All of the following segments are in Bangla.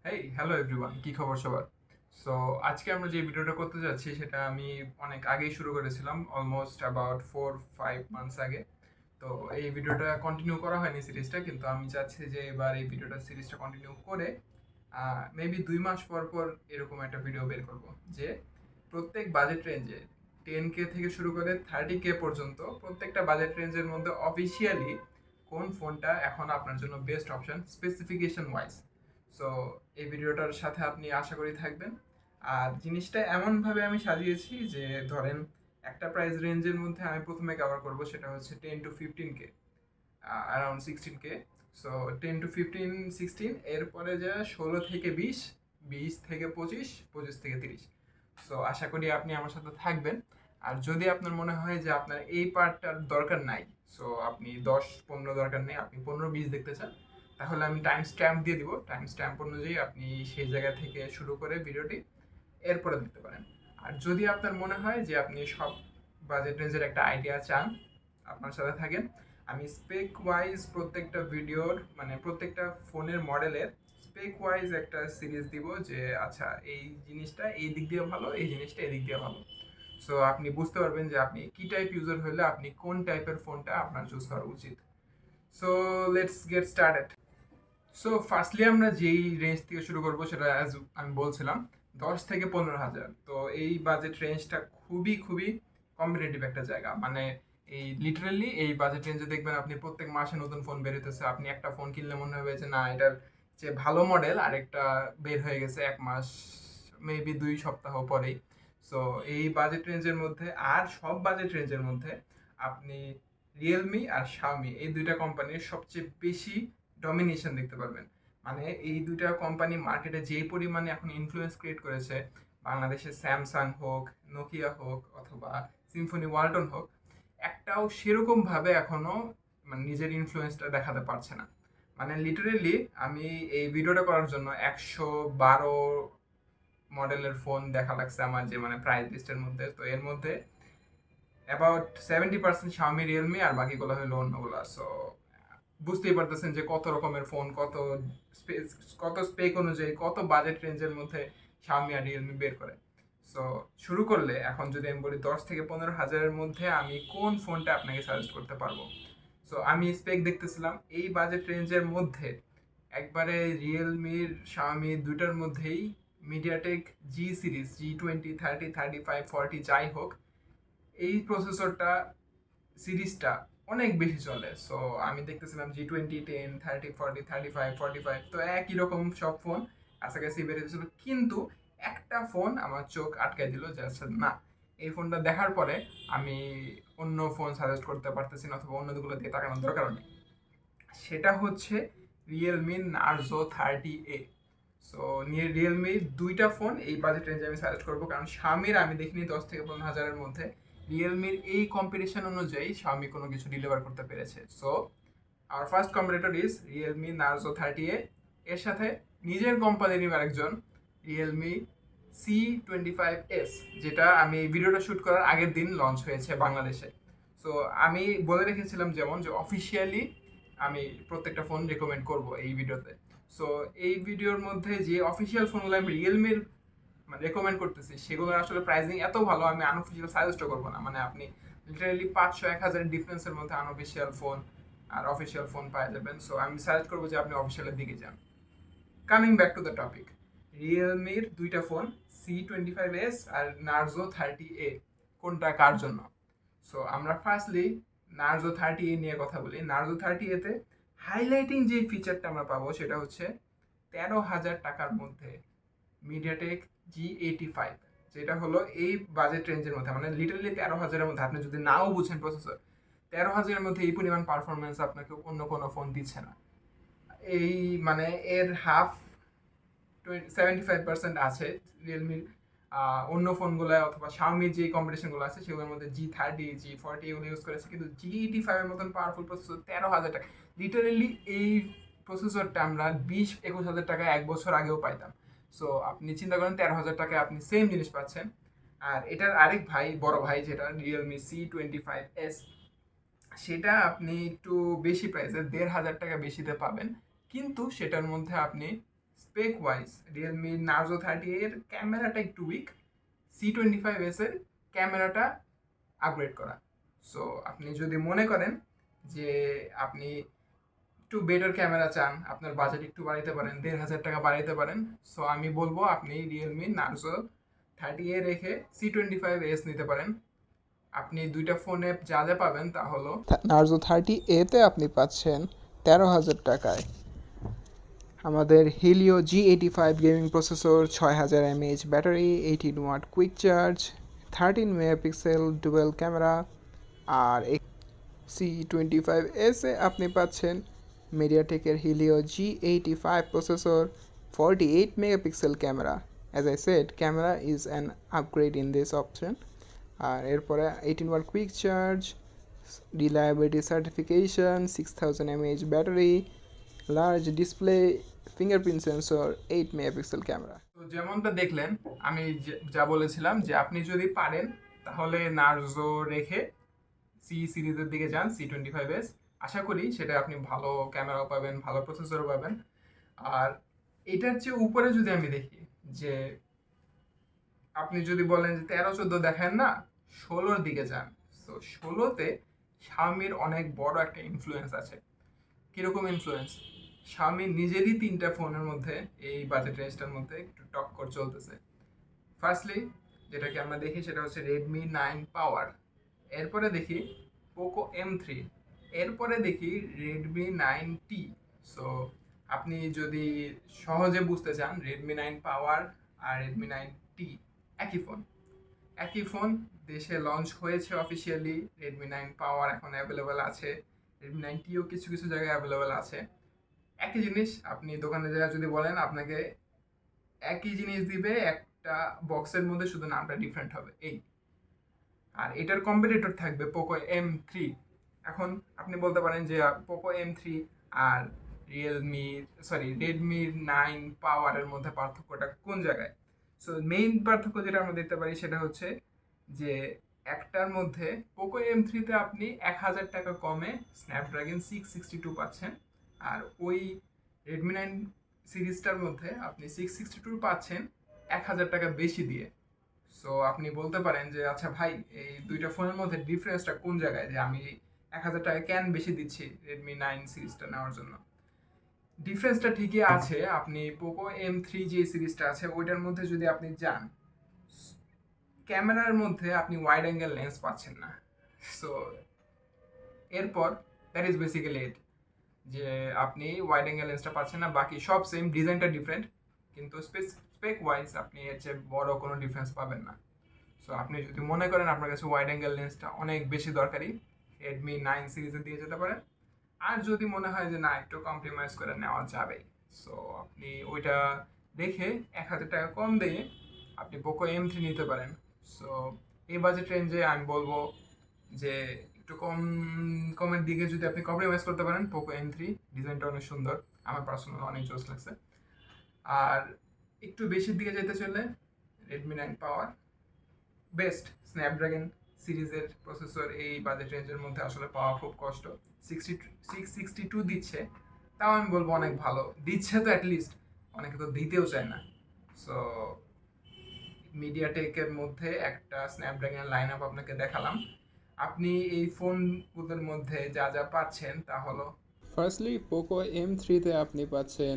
হ্যালো এভরিওয়ান, কি খবর সবার? সো আজকে আমরা যে ভিডিওটা করতে যাচ্ছি সেটা আমি অনেক আগেই শুরু করেছিলাম, অলমোস্ট অ্যাবাউট 4-5 মান্থস আগে। তো এই ভিডিওটা কন্টিনিউ করা হয়নি সিরিজটা, কিন্তু আমি চাচ্ছি যে এবার এই ভিডিওটা সিরিজটা কন্টিনিউ করে মেবি 2 মাস পর পর এরকম একটা ভিডিও বের করব, যে প্রত্যেক বাজেট রেঞ্জে 10K থেকে শুরু করে 30K পর্যন্ত প্রত্যেকটা বাজেট রেঞ্জের মধ্যে অফিসিয়ালি কোন ফোনটা এখন আপনার জন্য best option specification wise. So এই ভিডিওটার সাথে আপনি আশা করি থাকবেন। আর জিনিসটা এমনভাবে আমি সাজিয়েছি যে ধরেন একটা প্রাইস রেঞ্জের মধ্যে আমি প্রথমে কভার করব, সেটা হচ্ছে 10 to 15K, around 16K। So 10 to 15, 16, এরপরে যা 16 থেকে 20, 20 থেকে 25, 25 থেকে 30। সো আশা করি আপনি আমার সাথে থাকবেন। আর যদি আপনার মনে হয় যে আপনার এই পার্টটার দরকার নাই, সো আপনি 10-15 দরকার নেই, আপনি 15-20 দেখতে চান, তাহলে আমি টাইম স্ট্যাম্প দিয়ে দিব। টাইম স্ট্যাম্প অনুযায়ী আপনি সেই জায়গা থেকে শুরু করে ভিডিওটি এরপরে দেখতে পারেন। আর যদি আপনার মনে হয় যে আপনি সব বাজেট রেঞ্জের একটা আইডিয়া চান, আপনার সাথে থাকেন, আমি স্পেক ওয়াইজ প্রত্যেকটা ভিডিওর মানে প্রত্যেকটা ফোনের মডেলের স্পেক ওয়াইজ একটা সিরিজ দিব, যে আচ্ছা এই জিনিসটা এই দিক দিয়ে ভালো, এই জিনিসটা এই দিক দিয়ে ভালো। সো আপনি বুঝতে পারবেন যে আপনি কি টাইপ ইউজার হলে আপনি কোন টাইপের ফোনটা আপনার চুজ করা উচিত। So let's get started. So firstly আমরা যেই রেঞ্জ থেকে শুরু করবো সেটা অ্যাজ আমি বলছিলাম 10 থেকে 15 হাজার। তো এই বাজেট রেঞ্জটা খুবই খুবই কম্পিটিটিভ একটা জায়গা, মানে এই লিটারালি এই বাজেট রেঞ্জে দেখবেন আপনি প্রত্যেক মাসে নতুন ফোন বের হইতেছে। আপনি একটা ফোন কিনলে মনে হবে যে না, এটার যে ভালো মডেল আরেকটা বের হয়ে গেছে 1 মাস, মেবি 2 সপ্তাহ পরেই। সো এই বাজেট রেঞ্জের মধ্যে আর সব বাজেট রেঞ্জের মধ্যে আপনি রিয়েলমি আর শাওমি এই দুইটা কোম্পানির সবচেয়ে বেশি ডমিনেশন দেখতে পারবেন। মানে এই দুইটা কোম্পানি মার্কেটে যেই পরিমাণে এখন ইনফ্লুয়েন্স ক্রিয়েট করেছে, বাংলাদেশে স্যামসাং হোক, নোকিয়া হোক, অথবা সিম্ফনি ওয়ালটন হোক, একটাও সেরকম ভাবে এখনো মানে নিজের ইনফ্লুয়েন্সটা দেখাতে পারছে না। মানে লিটারেলি আমি এই ভিডিওটা করার জন্য 112 মডেলের ফোন দেখা লাগছে আমার, যে মানে প্রাইস লিস্টের মধ্যে। তো এর মধ্যে অ্যাবাউট 70% শাওমি, রিয়েলমি, আর বাকিগুলো হলো অন্যগুলো। সো বুঝতেই পারতেছেন যে কত রকমের ফোন, স্পেস কত স্পেক অনুযায়ী কত বাজেট রেঞ্জের মধ্যে শাওমি আর রিয়েলমি বের করে। সো শুরু করলে এখন যদি আমি বলি 10 থেকে 15 হাজারের মধ্যে আমি কোন ফোনটা আপনাকে সাজেস্ট করতে পারবো। সো আমি স্পেক দেখতেছিলাম এই বাজেট রেঞ্জের মধ্যে একবারে রিয়েলমির শাওমি দুইটার মধ্যেই মিডিয়াটেক জি সিরিজ, G20, 30, 35, 40 যাই হোক, এই প্রসেসরটা সিরিজটা অনেক বেশি চলে। সো আমি দেখতেছিলাম G20, 10, 30, 40, 35, 45, তো একই রকম সব ফোন কাছাকাছি বেরিয়েছিল, কিন্তু একটা ফোন আমার চোখ আটকাই দিল, যে আচ্ছা না, এই ফোনটা দেখার পরে আমি অন্য ফোন সাজেস্ট করতে পারতেছি না, অথবা অন্যগুলো দিয়ে তাকানোর দরকার নেই। সেটা হচ্ছে রিয়েলমি নার্জো 30A। সো নিয়ে রিয়েলমির দুইটা ফোন এই বাজেট রেঞ্জে আমি সাজেস্ট করবো, কারণ শাওমির আমি দেখিনি 10 থেকে 15 হাজারের মধ্যে রিয়েলমির এই কম্পিটিশন অনুযায়ী শাওমি কোনো কিছু ডেলিভার করতে পেরেছে। সো আমার first competitor is Realme Narzo 30A। এর সাথে নিজের কোম্পানিরই আরেকজন রিয়েলমি C25s, যেটা আমি ভিডিওটা শ্যুট করার আগের দিন লঞ্চ হয়েছে বাংলাদেশে। সো আমি বলে রেখেছিলাম যেমন যে অফিসিয়ালি আমি প্রত্যেকটা ফোন রেকমেন্ড করব এই ভিডিওতে। সো এই ভিডিওর মধ্যে যে অফিসিয়াল ফোনগুলো আমি রিয়েলমির মানে রেকমেন্ড করতেছি, সেগুলোর আসলে প্রাইসিং এত ভালো, আমি আনঅফিসিয়াল সাজেস্টও করবো না। মানে আপনি লিটারালি 500-1000 ডিফারেন্সের মধ্যে আনঅফিসিয়াল ফোন আর অফিসিয়াল ফোন পাওয়া যাবেন। সো আমি সাজেস্ট করবো যে আপনি অফিসিয়ালের দিকে যান। Coming back to the topic, রিয়েলমির দুইটা ফোন C25s আর নার্জো 30A, কোনটা কার জন্য? সো আমরা ফার্স্টলি নার্জো 30A নিয়ে কথা বলি। নার্জো 30A তে হাইলাইটিং যে ফিচারটা আমরা পাবো সেটা হচ্ছে 13,000 টাকার মধ্যে মিডিয়াটেক G85, যেটা হলো এই বাজেট রেঞ্জের মধ্যে, মানে লিটারালি 13,000-এর মধ্যে। আপনি যদি নাও বুঝেন প্রসেসর, 13,000-এর মধ্যে এই পরিমাণ পারফরমেন্স আপনাকে অন্য কোনো ফোন দিচ্ছে না। এই মানে এর হাফ 75% আছে রিয়েলমির অন্য ফোনগুলো অথবা শাওমির যে কম্পিটিশনগুলো আছে সেগুলোর মধ্যে G30, G40 এগুলো ইউজ করেছে, কিন্তু G85-এর মতন পাওয়ারফুল প্রসেসর 13,000 টাকা। লিটারেলি এই প্রসেসরটা আমরা 20-21 হাজার টাকা 1 বছর আগেও পাইতাম। সো আপনি চিন্তা করেন 13,000 টাকায় আপনি সেম জিনিস পাচ্ছেন। আর এটার আরেক ভাই, বড় ভাই, যেটা রিয়েলমি C25s, সেটা আপনি একটু বেশি প্রাইসে 1,500 টাকা বেশিতে পাবেন, কিন্তু সেটার মধ্যে আপনি স্পেক ওয়াইজ রিয়েলমি নার্জো 30 এর ক্যামেরাটা একটু উইক, C25s এর ক্যামেরাটা আপগ্রেড করা। সো আপনি যদি মনে করেন যে আপনি একটু বেটার ক্যামেরা চান, আপনার বাজেট একটু বাড়াইতে পারেন, 1,500 টাকা বাড়াইতে পারেন, সো আমি বলবো আপনি রিয়েলমি নার্জো 30A রেখে C25s নিতে পারেন। আপনি দুইটা ফোনে যা যা পাবেন তা হলো নার্জো 30A-তে আপনি পাচ্ছেন 13,000 টাকায় আমাদের Helio G85 gaming processor, 6000 mAh battery, 18 watt quick charge, 13 megapixel dual camera. আর C25s-এ আপনি পাচ্ছেন মিডিয়াটেকের Helio G85 processor, 48 megapixel camera. As I said, camera is an upgrade in this option. আর এরপরে 18 watt quick charge, reliability certification, 6000 mAh battery, large display, fingerprint sensor, 8 megapixel camera. তো যেমনটা দেখলেন, আমি যা বলেছিলাম যে আপনি যদি পারেন তাহলে নার্জো রেখে সি সিরিজের দিকে যান, C25s। আশা করি সেটা আপনি ভালো ক্যামেরাও পাবেন, ভালো প্রসেসরও পাবেন। আর এটার চেয়ে উপরে যদি আমি দেখি যে আপনি যদি বলেন যে 13-14 দেখেন না, 16-র দিকে যান। তো 16-তে শাওমির অনেক বড় একটা ইনফ্লুয়েন্স আছে। কিরকম ইনফ্লুয়েন্স? শাওমি নিজেরই 3টা ফোনের মধ্যে এই বাজেট রেঞ্জটার মধ্যে একটু টক্কর চলতেছে। ফার্স্টলি যেটাকে আমরা দেখি সেটা হচ্ছে রেডমি 9 পাওয়ার, এরপরে দেখি পোকো M3, এরপরে দেখি রেডমি 9T। সো আপনি যদি সহজে বুঝতে চান, রেডমি 9 পাওয়ার আর রেডমি 9T একই ফোন দেশে লঞ্চ হয়েছে অফিসিয়ালি। রেডমি 9 পাওয়ার এখন অ্যাভেলেবেল আছে, রেডমি 9Tও কিছু কিছু জায়গায় অ্যাভেলেবেল আছে। একই জিনিস আপনি দোকানে জায়গায় যদি বলেন, আপনাকে একই জিনিস দিবে, একটা বক্সের মধ্যে শুধু নামটা ডিফারেন্ট হবে এই। আর এটার কম্পিটিটর থাকবে পোকো M3। এখন আপনি বলতে পারেন যে পোকো M3 আর রেডমির 9 পাওয়ারের মধ্যে পার্থক্যটা কোন জায়গায়? সো মেইন পার্থক্য যেটা আমরা দেখতে পারি সেটা হচ্ছে যে একটার মধ্যে পোকো M3-তে আপনি 1,000 টাকা কমে স্ন্যাপড্রাগন 662 পাচ্ছেন, আর ওই রেডমি 9 সিরিজটার মধ্যে আপনি 662 পাচ্ছেন 1,000 টাকা বেশি দিয়ে। সো আপনি বলতে পারেন যে আচ্ছা ভাই, এই দুইটা ফোনের মধ্যে ডিফারেন্সটা কোন জায়গায়, যে আমি 1,000 টাকা কেন বেশি দিচ্ছি রেডমি 9 সিরিজটা নেওয়ার জন্য? ডিফারেন্সটা ঠিকই আছে। আপনি পোকো M3 যে সিরিজটা আছে ওইটার মধ্যে যদি আপনি যান, ক্যামেরার মধ্যে আপনি ওয়াইড অ্যাঙ্গেল লেন্স পাচ্ছেন না। সো এরপর দ্যাট ইজ বেসিক্যালি ইট, যে আপনি ওয়াইড অ্যাঙ্গেল লেন্সটা পাচ্ছেন না, বাকি সব সেম, ডিজাইনটা ডিফারেন্ট, কিন্তু স্পেক ওয়াইজ আপনি এর চেয়ে বড় কোনো ডিফারেন্স পাবেন না। সো আপনি যদি মনে করেন আপনার কাছে ওয়াইড অ্যাঙ্গেল লেন্সটা অনেক বেশি দরকারি, রেডমি 9 সিরিজে দিয়ে যেতে পারেন। আর যদি মনে হয় যে না, একটু কম্প্রোমাইজ করে নেওয়া যাবে, সো আপনি ওইটা দেখে 1,000 টাকা কম দিয়ে আপনি পোকো M3 নিতে পারেন। সো এই বাজেট রেঞ্জে আমি বলবো যে একটু কমের দিকে যদি আপনি কম্প্রোমাইজ করতে পারেন, পোকো M3 ডিজাইনটা অনেক সুন্দর, আমার পার্সোনাল অনেক জোস লাগছে। আর একটু বেশির দিকে যেতে চলে রেডমি 9 পাওয়ার বেস্ট। স্ন্যাপড্রাগন সিরিজের প্রসেসর এই বাজেট রেঞ্জের মধ্যে আসলে পাওয়া খুব কষ্ট। 662 দিচ্ছে, তাও আমি বলবো অনেক ভালো দিচ্ছে, তো অ্যাটলিস্ট অনেকে তো দিতেও চায় না। সো মিডিয়াটেকের মধ্যে একটা স্ন্যাপড্রাগনের লাইন আপ আপনাকে দেখালাম। আপনি এই ফোনগুলোর মধ্যে যা যা পাচ্ছেন তা হলো, ফার্স্টলি পোকো M3-তে আপনি পাচ্ছেন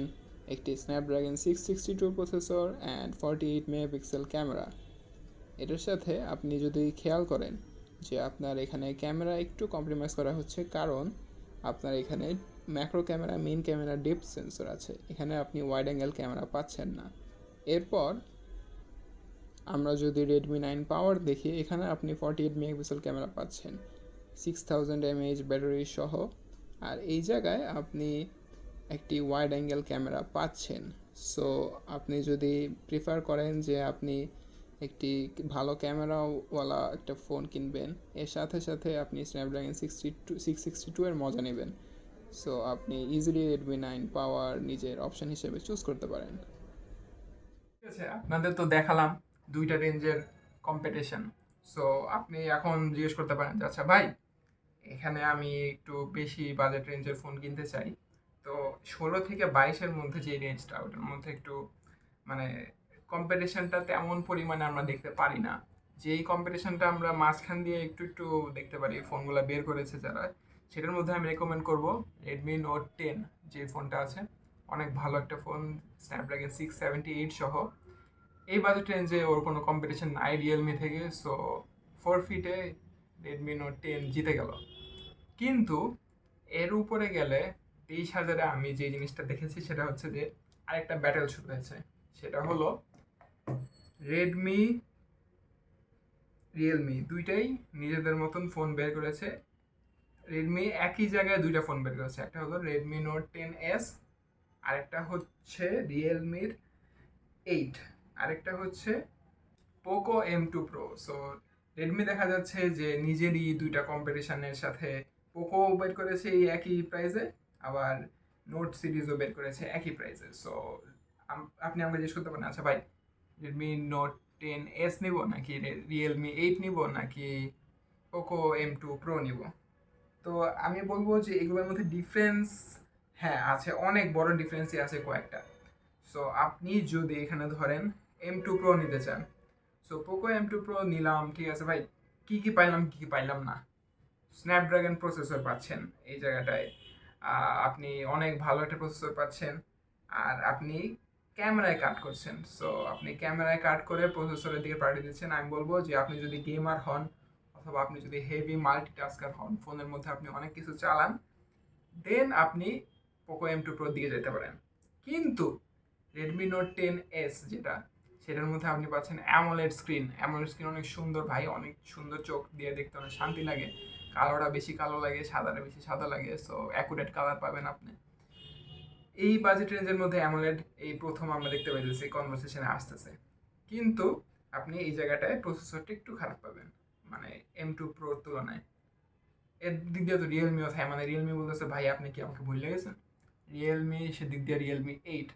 একটি Snapdragon 662 processor and 48 megapixel camera. এটার সাথে আপনি যদি খেয়াল করেন যে আপনার এখানে ক্যামেরা একটু কম্প্রোমাইজ করা হচ্ছে, কারণ আপনার এখানে macro camera, main camera, depth sensor আছে, এখানে আপনি ওয়াইড অ্যাঙ্গেল ক্যামেরা পাচ্ছেন না। এরপর আমরা যদি রেডমি 9 পাওয়ার দেখি, এখানে আপনি 48 মেগাপিক্সেল ক্যামেরা পাচ্ছেন, 6000 mAh ব্যাটারি সহ। আর এই জায়গায় আপনি একটি ওয়াইড অ্যাঙ্গেল ক্যামেরা পাচ্ছেন। সো আপনি যদি প্রিফার করেন যে আপনি একটি ভালো ক্যামেরাওয়ালা একটা ফোন কিনবেন, এর সাথে সাথে আপনি স্ন্যাপড্রাগন 662 এর মজা নেবেন, সো আপনি ইজিলি রেডমি 9 পাওয়ার নিজের অপশন হিসেবে চুজ করতে পারেন। ঠিক আছে, আপনাদের তো দেখালাম দুইটা রেঞ্জের কম্পিটিশন। সো আপনি এখন জিজ্ঞেস করতে পারেন যে আচ্ছা ভাই, এখানে আমি একটু বেশি বাজেট রেঞ্জের ফোন কিনতে চাই, তো 16 থেকে 22-এর মধ্যে যে রেঞ্জটা ওটার মধ্যে একটু মানে কম্পিটিশনটা তেমন পরিমাণে আমরা দেখতে পারি না। যেই কম্পিটিশনটা আমরা মাঝখান দিয়ে একটু একটু দেখতে পারি ফোনগুলো বের করেছে যারা, সেটার মধ্যে আমি রেকমেন্ড করব রেডমি নোট 10 যে ফোনটা আছে। অনেক ভালো একটা ফোন, স্ন্যাপড্রাগন 678 সহ। এই বাজেট রেঞ্জে ওর কোনো কম্পিটিশন নাই রিয়েলমি থেকে, সো 4 ফিটে রেডমি নোট 10 জিতে গেল। কিন্তু এর উপরে গেলে 23,000-এ আমি যে জিনিসটা দেখেছি সেটা হচ্ছে যে আরেকটা ব্যাটেল শুরু হয়েছে। সেটা হলো রেডমি, রিয়েলমি দুইটাই নিজেদের মতন ফোন বের করেছে। রেডমি একই জায়গায় দুইটা ফোন বের করেছে, একটা হলো রেডমি নোট 10s, আরেকটা হচ্ছে রিয়েলমির 8, আরেকটা হচ্ছে Poco M2 Pro। So Redmi দেখা যাচ্ছে যে নিজেরই দুইটা কম্পিটিশনের সাথে পোকো বের করেছে এই একই প্রাইসে, আবার নোট সিরিজও বের করেছে একই প্রাইসে। সো আপনি আমাকে জিজ্ঞেস করতে পারেন, আচ্ছা ভাই রেডমি নোট 10s নিব নাকি রিয়েলমি 8 নিব নাকি পোকো M2 Pro নিব? তো আমি বলবো যে এগুলোর মধ্যে ডিফারেন্স, হ্যাঁ আছে, অনেক বড় ডিফারেন্সই আছে কয়েকটা। সো আপনি যদি এখানে ধরেন M2 Pro নিতে চান, সো পোকো M2 Pro নিলাম, ঠিক আছে ভাই, কি কি পাইলাম কি কি পাইলাম না? স্ন্যাপড্রাগন প্রসেসর পাচ্ছেন এই জায়গাটায়, আপনি অনেক ভালো একটা প্রসেসর পাচ্ছেন, আর আপনি ক্যামেরায় কাট করছেন। সো আপনি ক্যামেরায় কাট করে প্রসেসরের দিকে প্রায়োরিটি দিচ্ছেন। আমি বলবো যে আপনি যদি গেমার হন অথবা আপনি যদি হেভি মাল্টিটাস্কার হন, ফোনের মধ্যে আপনি অনেক কিছু চালান, দেন আপনি পোকো M2 Pro দিকে যেতে পারেন। কিন্তু রেডমি নোট 10s যেটা, সেটার মধ্যে আপনি পাচ্ছেন অ্যামোলেড স্ক্রিন। অ্যামোলেড স্ক্রিন অনেক সুন্দর ভাই, অনেক সুন্দর, চোখ দিয়ে দেখতে অনেক শান্তি লাগে। কালোটা বেশি কালো লাগে, সাদাটা বেশি সাদা লাগে, সো অ্যাকুরেট কালার পাবেন আপনি। এই বাজেট রেঞ্জের মধ্যে অ্যামোলেড এই প্রথম আমরা দেখতে পাইতেছি কনভারসেশনে আসতেছে। কিন্তু আপনি এই জায়গাটায় প্রসেসরটা একটু খারাপ পাবেন, মানে M2 Pro তুলনায়। এর দিক দিয়ে তো রিয়েলমিও থাকে, মানে রিয়েলমি বলতেছে ভাই আপনি কি আমাকে ভুলে গেছেন? রিয়েলমি সেদিক দিয়ে রিয়েলমি 8,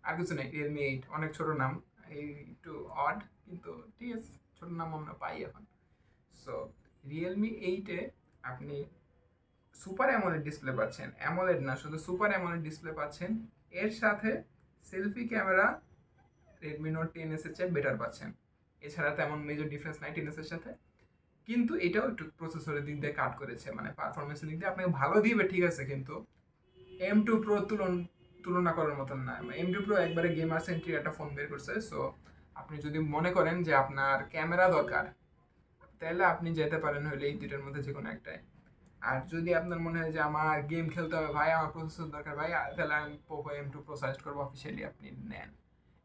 আর কিছু নেই, রিয়েলমি 8 অনেক ছোট নাম, এই একটু অড, কিন্তু ঠিক আছে, ছোট নাম আমরা পাই এখন। সো রিয়েলমি 8-এ আপনি সুপার অ্যামোলেড ডিসপ্লে পাচ্ছেন, অ্যামোলেড না শুধু সুপার অ্যামোলেড ডিসপ্লে পাচ্ছেন। এর সাথে selfie camera Redmi note 10s এর চেয়ে বেটার পাচ্ছেন। এছাড়া তেমন মেজর ডিফারেন্স নাই 10s এর সাথে। কিন্তু এটাও একটু প্রসেসরের দিক দিয়ে কাট করেছে, মানে পারফরমেন্সের দিক দিয়ে আপনাকে ভালো দিবে ঠিক আছে, কিন্তু M2 Pro তুলনা করার মতন না। M2 Pro একবারে গেমার সেন্ট্রিক একটা ফোন বের করছে। সো আপনি যদি মনে করেন যে আপনার ক্যামেরা দরকার, তাহলে আপনি যেতে পারেন হলে এই দুইটার মধ্যে যে কোনো একটাই। আর যদি আপনার মনে হয় যে আমার গেম খেলতে হবে ভাই, আমার প্রসেসর দরকার ভাই, তাহলে আমি পোকো M2 Pro সাজেস্ট করবো, অফিসিয়ালি আপনি নেন।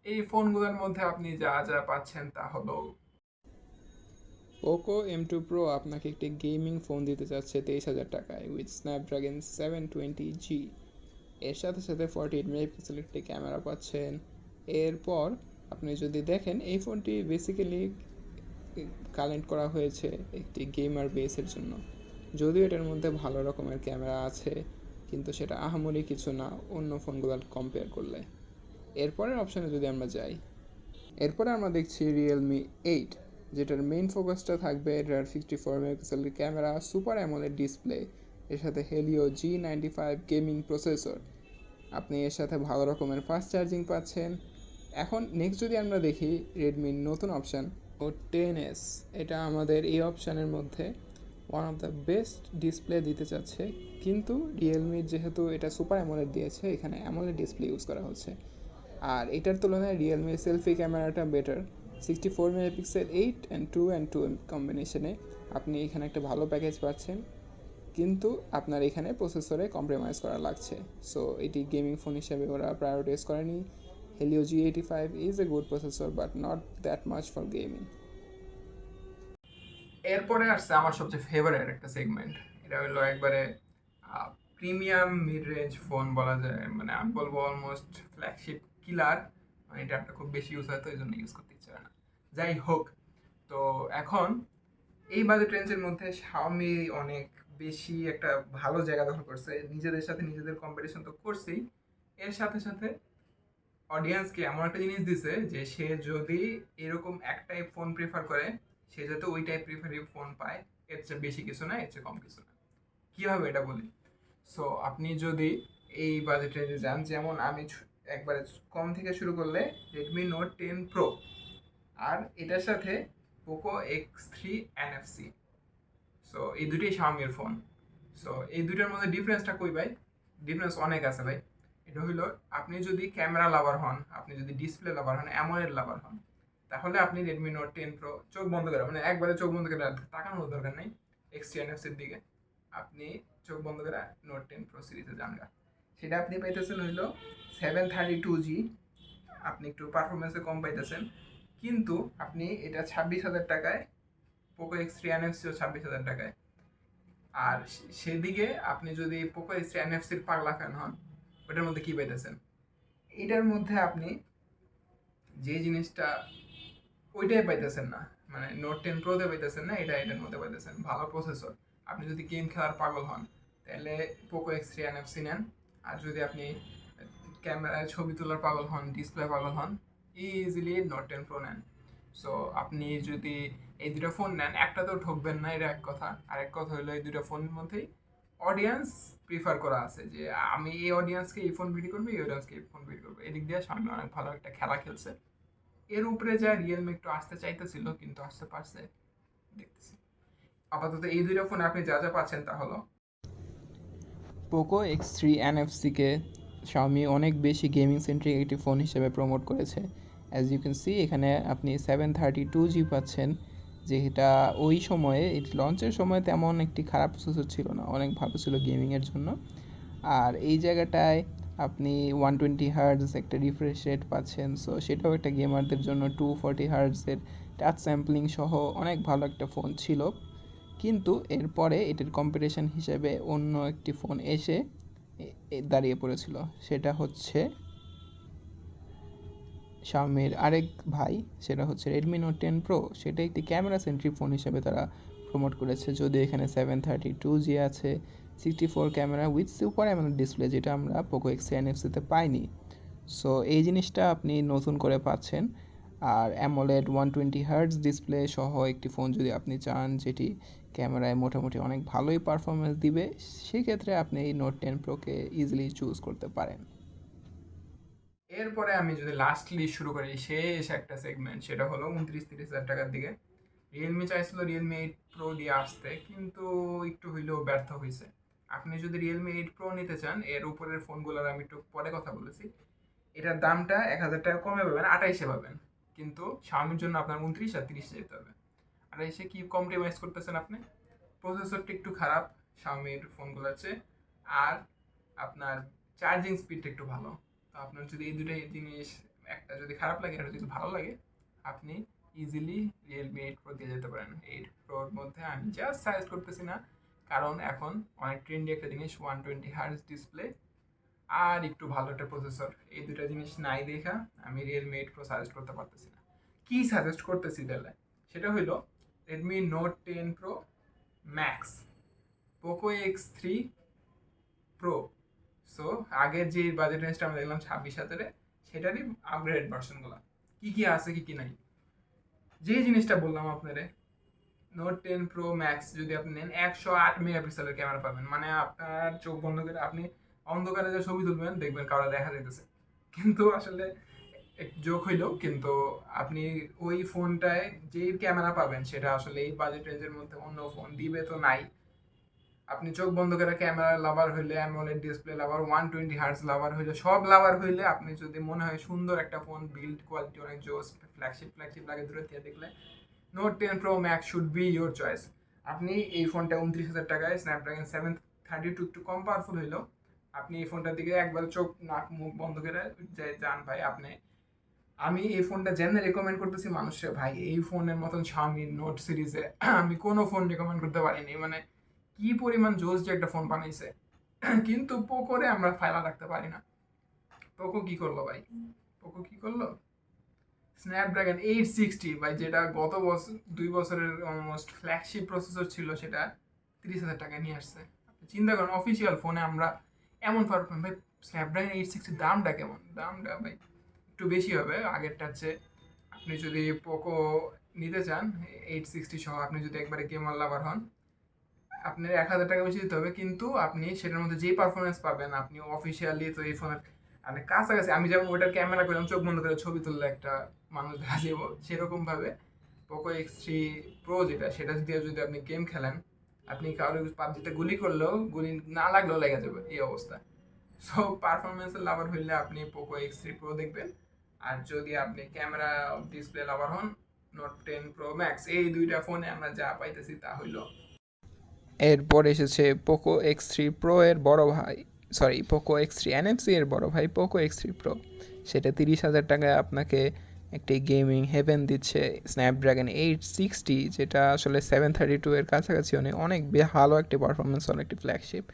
এই ফোনগুলোর মধ্যে আপনি যা যা পাচ্ছেন তা হলো পোকো M2 Pro আপনাকে একটি গেমিং ফোন দিতে চাচ্ছে 23,000 টাকায় উইথ স্ন্যাপড্রাগন 720G। এর সাথে সাথে 48 মেগাপিক্সেল একটি ক্যামেরা পাচ্ছেন। এরপর আপনি যদি দেখেন এই ফোনটি বেসিক্যালি কানেক্ট করা হয়েছে একটি গেমার বেসের জন্য, যদিও এটার মধ্যে ভালো রকমের ক্যামেরা আছে, কিন্তু সেটা আহামরি কিছু না অন্য ফোনগুলোর কম্পেয়ার করলে। এরপরের অপশানে যদি আমরা যাই, এরপরে আমরা দেখছি রিয়েলমি 8, যেটার মেইন ফোকাসটা থাকবে এটার 54 মেগাপিক্সেলের ক্যামেরা, সুপার অ্যামোলেড ডিসপ্লে, এর সাথে হেলিও G95 গেমিং প্রসেসর। আপনি এর সাথে ভালো রকমের ফাস্ট চার্জিং পাচ্ছেন। এখন নেক্সট যদি আমরা দেখি রেডমির নতুন অপশান ও 10s, এটা আমাদের এই অপশানের মধ্যে one of the best display দিতে চাচ্ছে, কিন্তু রিয়েলমির যেহেতু এটা সুপার অ্যামোলেড দিয়েছে, এখানে অ্যামোলেড ডিসপ্লে ইউজ করা হচ্ছে। আর এটার তুলনায় রিয়েলমির সেলফি ক্যামেরাটা বেটার, 64 মেগাপিক্সেল 8 অ্যান্ড 2 অ্যান্ড 2 কম্বিনেশনে আপনি এখানে একটা ভালো প্যাকেজ পাচ্ছেন, কিন্তু আপনার এখানে প্রসেসরে কম্প্রোমাইজ করা লাগছে। সো এটি গেমিং ফোন হিসেবে ওরা প্রায়োরিটাইজ করেনি। Helio G85 is a good processor but not that much for gaming. এরপরে আসছে আমার সবচেয়ে ফেভারিট একটা সেগমেন্ট। এটা হলো একবারে প্রিমিয়াম মিড রেঞ্জ ফোন বলা যায়, মানে আমি বলবো অলমোস্ট ফ্ল্যাগশিপ কিলার। মানে এটা একটা খুব বেশি ইউজ হয় তো এই জন্য ইউজ করতে ইচ্ছে হয় না। যাই হোক, তো এখন এই বাজেট রেঞ্জের মধ্যে Xiaomi অনেক বেশি একটা ভালো জায়গা দখল করছে। নিজেদের সাথে নিজেদের কম্পিটিশন তো করছেই, এর সাথে সাথে অডিয়েন্সকে এমন একটা জিনিস দিছে যে সে যদি এরকম এক টাইপ ফোন প্রেফার করে, সে যাতে ওই টাইপ প্রিফারিভ ফোন পায়। এর চেয়ে বেশি কিছু না, এর চেয়ে কম কিছু না। কীভাবে এটা বলি? সো আপনি যদি এই বাজেট রেঞ্জে যান, যেমন আমি একবারে কম থেকে শুরু করলে রেডমি নোট 10 প্রো, আর এটার সাথে পোকো X3 NFC। সো এই দুটোই শাওমির ফোন। সো এই দুটোর মধ্যে ডিফারেন্সটা কই ভাই? ডিফারেন্স অনেক আছে ভাই। এটা হইলো, আপনি যদি ক্যামেরা লাভার হন, আপনি যদি ডিসপ্লে লাভার হন, অ্যামোলেড লাভার হন, তাহলে আপনি রেডমি নোট 10 প্রো চোখ বন্ধ করে, মানে একবারে চোখ বন্ধ করে তাকানোর দরকার নেই X3 NFC দিকে, আপনি চোখ বন্ধ করে নোট 10 প্রো সিরিজে যান গা। সেটা আপনি পাইতেছেন হইলো 732G, আপনি একটু পারফরমেন্সে কম পাইতেছেন, কিন্তু আপনি এটা 26,000 টাকায়, পোকো X3 NFC-ও 26,000 টাকায়। আর সেদিকে আপনি যদি পোকো X3 NFC-র পাগলা ফ্যান হন, ওটার মধ্যে কি পাইতেছেন? এটার মধ্যে আপনি যে জিনিসটা ওইটাই পাইতেছেন না, মানে নোট 10 প্রোতে পাইতেছেন না, এটার মধ্যে পাইতেছেন ভালো প্রসেসর। আপনি যদি গেম খেলার পাগল হন, তাহলে পোকো X3 NFC নেন। আর যদি আপনি ক্যামেরায় ছবি তোলার পাগল হন, ডিসপ্লে পাগল হন, ইজিলি নোট 10 প্রো নেন। সো আপনি যদি এই দুটো ফোন নেন, একটা তো ঠকবেন না, এটা এক কথা। আর এক কথা হলো, এই দুটো ফোনের মধ্যেই অডিয়েন্স প্রিফার করা আছে, যে আমি এই অডিয়েন্সকে এই ফোন বিক্রি করবো, এই অডিয়েন্সকে এই ফোন বিক্রি করবো। এদিক দিয়ে সামনে অনেক ভালো একটা খেলা খেলছে। এর উপরে যা রিয়েলমি একটু আসতে চাইতেছিল, কিন্তু আসতে পারছে দেখতেছি। আপাতত এই দুটো ফোনে আপনি যা যা পাচ্ছেন তা হলো, পোকো X3 NFC-কে Xiaomi অনেক বেশি গেমিং সেন্ট্রিক একটি ফোন হিসেবে প্রমোট করেছে। অ্যাজ ইউ ক্যান সি, এখানে আপনি 732G পাচ্ছেন, যেটা ওই সময়ে এটি লঞ্চের সময় তেমন একটি খারাপ প্রসেসর ছিল না, অনেক ভালো ছিল গেমিংয়ের জন্য। আর এই জায়গাটায় আপনি 120 হার্টজ একটা রিফ্রেশ রেট পাচ্ছেন, সো সেটাও একটা গেমারদের জন্য 240 হার্টজের টাচ স্যাম্পলিং সহ অনেক ভালো একটা ফোন ছিল। কিন্তু এরপরে এটার কম্পিটিশন হিসেবে অন্য একটি ফোন এসে দাঁড়িয়ে পড়েছিল, সেটা হচ্ছে শাওমির আরেক ভাই, সেটা হচ্ছে রেডমি নোট 10 প্রো। সেটা একটি ক্যামেরা সেন্ট্রিক ফোন হিসেবে তারা প্রমোট করেছে, যদিও এখানে 732G আছে, 64 camera with super AMOLED display, যেটা আমরা পোকো X3 NFC-তে পাইনি। সো এই জিনিসটা আপনি নতুন করে পাচ্ছেন। আর অ্যামোলেড 120 হার্টজ ডিসপ্লে সহ একটি ফোন যদি আপনি চান, যেটি ক্যামেরায় মোটামুটি অনেক ভালোই পারফরমেন্স দিবে, সেক্ষেত্রে আপনি এই নোট 10 প্রোকে ইজিলি চুজ করতে পারেন। এরপরে আমি যদি লাস্টলি শুরু করি শেষ একটা সেগমেন্ট, সেটা হলো 29-30 হাজার টাকার দিকে। রিয়েলমি চাইছিল রিয়েলমি 8 প্রো দিয়ে আসতে, কিন্তু একটু হইলেও ব্যর্থ হয়েছে। আপনি যদি রিয়েলমি 8 প্রো নিতে চান, এর উপরের ফোনগুলোর আমি একটু পরে কথা বলেছি, এটার দামটা 1,000 টাকা কমে পাবেন, 28-এ পাবেন। কিন্তু শাওমির জন্য আপনার 29 আর 30 যেতে হবে। 28-এ কি কম্প্রোমাইজ করতেছেন আপনি? প্রসেসরটা একটু খারাপ শাওমির ফোনগুলোর চেয়ে, আর আপনার চার্জিং স্পিডটা একটু ভালো। তো আপনার যদি এই দুটোই জিনিস, একটা যদি খারাপ লাগে আর যদি ভালো লাগে, আপনি ইজিলি রিয়েলমি 8 প্রো দিয়ে যেতে পারেন। 8 প্রোর মধ্যে আমি জাস্ট সাজেস্ট করতেছি না, কারণ এখন অনেক ট্রেন্ডি একটা জিনিস 120 হার্জ ডিসপ্লে আর একটু ভালো একটা প্রসেসর, এই দুটো জিনিস নাই দেখা আমি রিয়েলমি 8 প্রো সাজেস্ট করতে পারতেছি না। কি সাজেস্ট করতেছি তাহলে? সেটা হইলো Redmi Note 10 pro max, Poco X3 pro. So আগের যে বাজেট রেঞ্জটা আমরা দেখলাম 26,000-এ, সেটারই আপগ্রেড ভার্সনগুলো। কি কি আছে, কি কি নাই, যে জিনিসটা বললাম আপনারে, নোট 10 প্রো ম্যাক্স যদি আপনি নেন, 108 মেগাপিক্সেলের ক্যামেরা পাবেন। মানে আপনার চোখ বন্ধ করে আপনি অন্ধকারে যে ছবি তুলবেন, দেখবেন কারো দেখা যাইতেছে, কিন্তু আসলে জোক হইলেও, কিন্তু আপনি ওই ফোনটায় যেই ক্যামেরা পাবেন, সেটা আসলে এই বাজেট রেঞ্জের মধ্যে অন্য ফোন দিবে তো নাই। আপনি চোখ বন্ধ করে ক্যামেরা লাভার হইলে, অ্যামোলেড ডিসপ্লে লাভার, 120 হার্টজ লাভার হইলে, সব লাভার হইলে, আপনি যদি মনে হয় সুন্দর একটা ফোন, বিল্ড কোয়ালিটি অনেক জোস, ফ্ল্যাগশিপ লাগে দূরে থেকে দেখলে, note 10 pro max should be your choice. আপনি এই ফোনটা 29,000 টাকায়, স্ন্যাপড্রাগন 732 একটু কম পাওয়ারফুল হইলেও, আপনি এই ফোনটার দিকে একবার চোখ নাক মুখ বন্ধ করে যান ভাই। আপনি, আমি এই ফোনটা যেমন রেকমেন্ড করতেছি মানুষকে, ভাই এই ফোনের মতন Xiaomi নোট সিরিজে আমি কোনো ফোন রেকমেন্ড করতে পারিনি। মানে কি পরিমাণ জোস যে একটা ফোন বানাইছে, কিন্তু পোকোরে আমরা ফায়লা রাখতে পারি না। পোকো কি করলো ভাই? পোকো কি করলো? স্ন্যাপড্রাগন 860 ভাই, যেটা গত বছর 2 বছরের অলমোস্ট ফ্ল্যাগশিপ প্রসেসর ছিল, সেটা 30,000 টাকায় নিয়ে আসছে। আপনি চিন্তা করেন, অফিসিয়াল ফোনে আমরা এমন পারফরমেন্স ভাই। স্ন্যাপড্রাগন 860 দামটা কেমন? দামটা ভাই একটু বেশি হবে আগেরটার চেয়ে। আপনি যদি পোকো নিতে চান 860 সহ, আপনি যদি একবারে গেমার লাভার হন, আপনার 1,000 টাকা বেশি দিতে হবে, কিন্তু আপনি সেটার মধ্যে যেই পারফরমেন্স পাবেন আপনি অফিসিয়ালি তো এই ফোনের মানে কাছাকাছি, আমি যেমন ওইটার ক্যামেরা করলাম চোখ বন্ধ করে ছবি তুললে একটা মানুষ দেখা যাবো, সেরকম ভাবে পোকো এক্স থ্রি প্রো যেটা, সেটা দিয়ে যদি আপনি গেম খেলেন, আপনি কারো পাবজিতে গুলি করলেও গুলি না লাগলেও লেগে যাবে এই অবস্থা। সো পারফরমেন্সের লাভার হইলে আপনি পোকো এক্স থ্রি প্রো দেখবেন। আর যদি আপনি ক্যামেরা ডিসপ্লে লাভার হন, নোট 10 প্রো ম্যাক্স, এই দুইটা ফোনে আমরা যা পাইতেছি তা হইল। এরপর এসেছে পোকো এক্স থ্রি প্রো এর বড় ভাই, sorry Poco X three NFC এর বড় ভাই পোকো এক্স থ্রি প্রো। সেটা 30,000 টাকায় আপনাকে একটি গেমিং হেভেন দিচ্ছে, স্ন্যাপড্রাগন 860, যেটা আসলে 732 এর কাছাকাছি, অনেক ভালো একটি পারফরমেন্স, অনেকটি ফ্ল্যাগশিপ।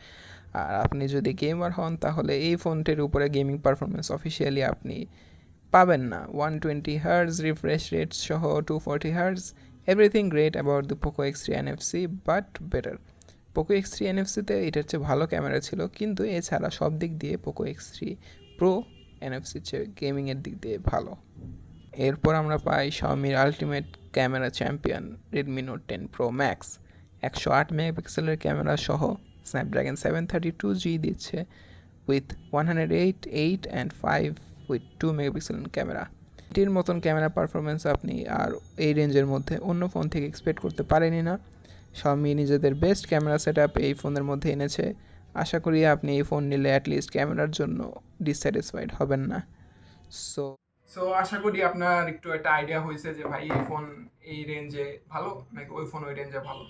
আর আপনি যদি গেমার হন তাহলে এই ফোনটির উপরে গেমিং পারফরমেন্স অফিসিয়ালি আপনি পাবেন না। 120 Hz রিফ্রেশ রেট সহ 240 Hz, everything great about the Poco X three NFC but better. Poco X three এনএফসিতে এটার চেয়ে ভালো ক্যামেরা ছিল, কিন্তু এছাড়া সব দিক দিয়ে পোকো এক্স থ্রি প্রো এনএফসির চেয়ে গেমিংয়ের দিক দিয়ে ভালো। এরপর আমরা পাই শাওমির ultimate camera champion Redmi Note 10 pro max. 108 মেগাপিক্সেলের ক্যামেরা সহ স্ন্যাপড্রাগন 732G দিচ্ছে with 108, 8 and 5 with 2 megapixel camera. এটির মতন ক্যামেরা পারফরমেন্স আপনি আর এই রেঞ্জের মধ্যে অন্য ফোন থেকে এক্সপেক্ট করতে পারেনই না। শাওমি নিজেদের বেস্ট ক্যামেরা সেট আপ এই ফোনের মধ্যে এনেছে। আশা করি আপনি এই ফোন নিলে অ্যাটলিস্ট ক্যামেরার জন্য ডিসস্যাটিসফাইড হবেন না। সো সো আশা করি আপনার একটু একটা আইডিয়া হয়েছে যে ভাই এই ফোন এই রেঞ্জে ভালো নাকি ওই ফোন ওই রেঞ্জে ভালো।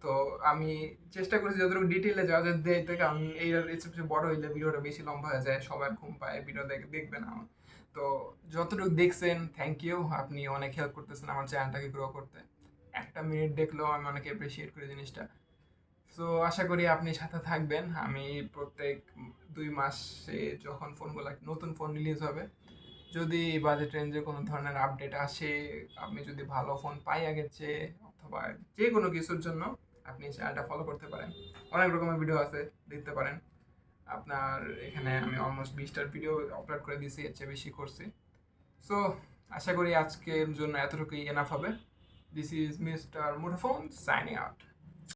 তো আমি চেষ্টা করছি যতটুকু ডিটেলে যাওয়া যায় দেখতে, কারণ এই সবচেয়ে বড় হইলে ভিডিওটা বেশি লম্বা হয়ে যায়, সবার ঘুম পায়, ভিডিও দেখবে না। তো যতটুকু দেখছেন থ্যাংক ইউ, আপনি অনেক হেল্প করতেছেন আমার চ্যানেলটাকে গ্রো করতে। 1 মিনিট দেখলেও আমি অনেক অ্যাপ্রিসিয়েট করি জিনিসটা। সো আশা করি আপনি সাথে থাকবেন। আমি প্রত্যেক 2 মাসে যখন ফোনগুলো নতুন ফোন রিলিজ হবে, যদি বাজেট রেঞ্জে কোনো ধরনের আপডেট আসে, আপনি যদি ভালো ফোন পাই আগের চেয়ে, অথবা যে কোনো কিছুর জন্য আপনি চ্যানেলটা ফলো করতে পারেন। অনেক রকমের ভিডিও আছে, দেখতে পারেন। আপনার এখানে আমি অলমোস্ট 20টার ভিডিও আপলোড করে দিয়েছি, এর চেয়ে বেশি করছি। সো আশা করি আজকের জন্য এতটুকুই এনাফ হবে। দিস ইজ মিস্টার মুঠোফোন সাইনিং আউট।